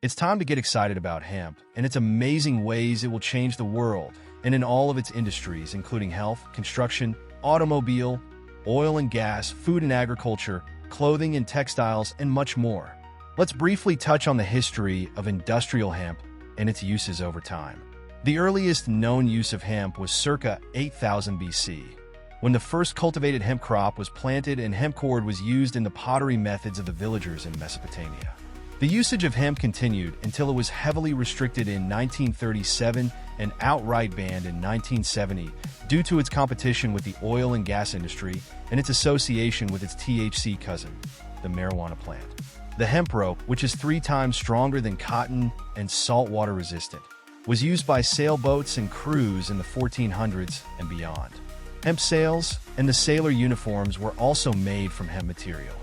It's time to get excited about hemp and its amazing ways it will change the world and in all of its industries, including health, construction, automobile, oil and gas, food and agriculture, clothing and textiles, and much more. Let's briefly touch on the history of industrial hemp and its uses over time. The earliest known use of hemp was circa 8000 BC, when the first cultivated hemp crop was planted and hemp cord was used in the pottery methods of the villagers in Mesopotamia. The usage of hemp continued until it was heavily restricted in 1937 and outright banned in 1970 due to its competition with the oil and gas industry and its association with its THC cousin, the marijuana plant. The hemp rope, which is 3 times stronger than cotton and saltwater resistant, was used by sailboats and crews in the 1400s and beyond. Hemp sails and the sailor uniforms were also made from hemp material.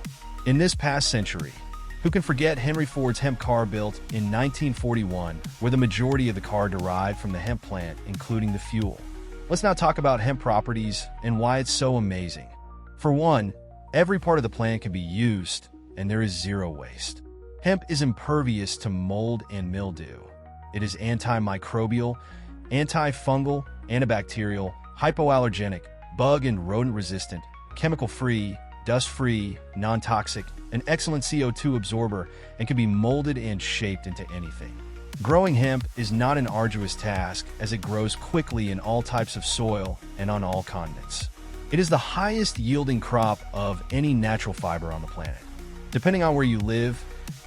In this past century, who can forget Henry Ford's hemp car built in 1941, where the majority of the car derived from the hemp plant, including the fuel? Let's now talk about hemp properties and why it's so amazing. For one, every part of the plant can be used, and there is zero waste. Hemp is impervious to mold and mildew. It is antimicrobial, antifungal, antibacterial, hypoallergenic, bug and rodent resistant, chemical-free, dust-free, non-toxic, an excellent CO2 absorber, and can be molded and shaped into anything. Growing hemp is not an arduous task as it grows quickly in all types of soil and on all continents. It is the highest yielding crop of any natural fiber on the planet. Depending on where you live,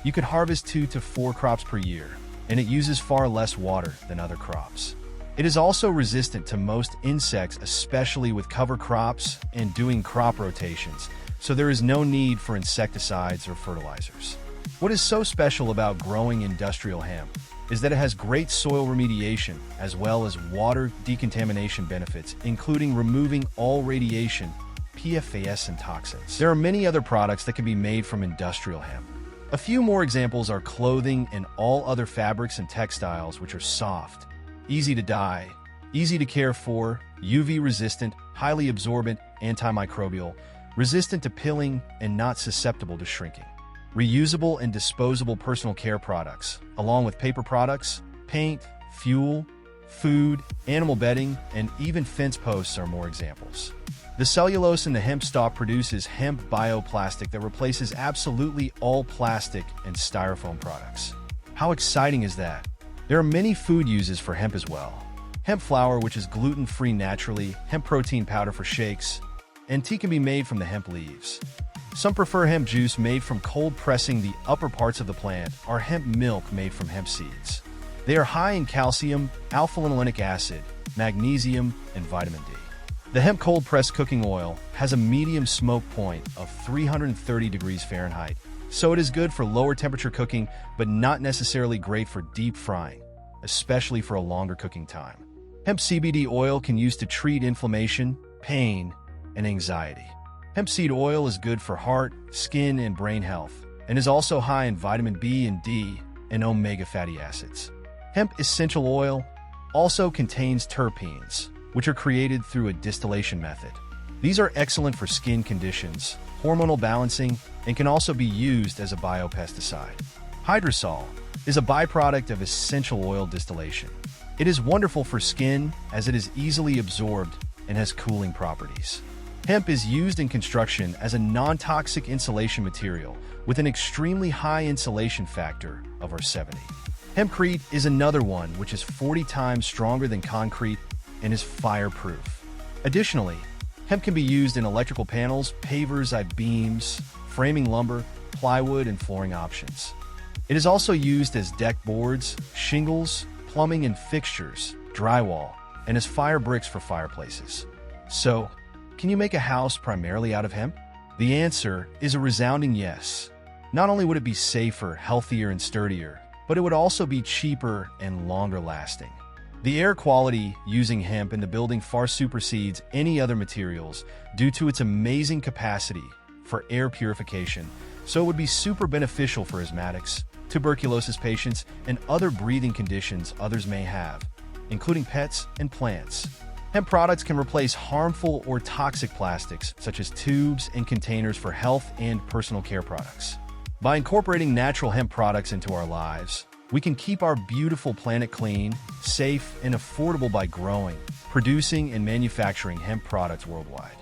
you could harvest 2 to 4 crops per year, and it uses far less water than other crops. It is also resistant to most insects, especially with cover crops and doing crop rotations, so there is no need for insecticides or fertilizers. What is so special about growing industrial hemp is that it has great soil remediation as well as water decontamination benefits, including removing all radiation, PFAS, and toxins. There are many other products that can be made from industrial hemp. A few more examples are clothing and all other fabrics and textiles, which are soft, easy to dye, easy to care for, UV resistant, highly absorbent, antimicrobial, resistant to pilling, and not susceptible to shrinking. Reusable and disposable personal care products, along with paper products, paint, fuel, food, animal bedding, and even fence posts are more examples. The cellulose in the hemp stalk produces hemp bioplastic that replaces absolutely all plastic and styrofoam products. How exciting is that? There are many food uses for hemp as well. Hemp flour, which is gluten-free naturally, hemp protein powder for shakes, and tea can be made from the hemp leaves. Some prefer hemp juice made from cold pressing the upper parts of the plant, or hemp milk made from hemp seeds. They are high in calcium, alpha-linolenic acid, magnesium, and vitamin D. The hemp cold-pressed cooking oil has a medium smoke point of 330 degrees Fahrenheit, so it is good for lower temperature cooking, but not necessarily great for deep frying, especially for a longer cooking time. Hemp CBD oil can use to treat inflammation, pain, and anxiety. Hemp seed oil is good for heart, skin, and brain health, and is also high in vitamin B and D and omega fatty acids. Hemp essential oil also contains terpenes, which are created through a distillation method. These are excellent for skin conditions, hormonal balancing, and can also be used as a biopesticide. Hydrosol is a byproduct of essential oil distillation. It is wonderful for skin as it is easily absorbed and has cooling properties. Hemp is used in construction as a non-toxic insulation material with an extremely high insulation factor of over 70. Hempcrete is another one which is 40 times stronger than concrete and is fireproof. Additionally, hemp can be used in electrical panels, pavers, I-beams, framing lumber, plywood, and flooring options. It is also used as deck boards, shingles, plumbing and fixtures, drywall, and as fire bricks for fireplaces. So, can you make a house primarily out of hemp? The answer is a resounding yes. Not only would it be safer, healthier, and sturdier, but it would also be cheaper and longer lasting. The air quality using hemp in the building far supersedes any other materials due to its amazing capacity for air purification, so it would be super beneficial for asthmatics, tuberculosis patients, and other breathing conditions others may have, including pets and plants. Hemp products can replace harmful or toxic plastics, such as tubes and containers for health and personal care products. By incorporating natural hemp products into our lives, We can keep our beautiful planet clean, safe, and affordable by growing, producing, and manufacturing hemp products worldwide.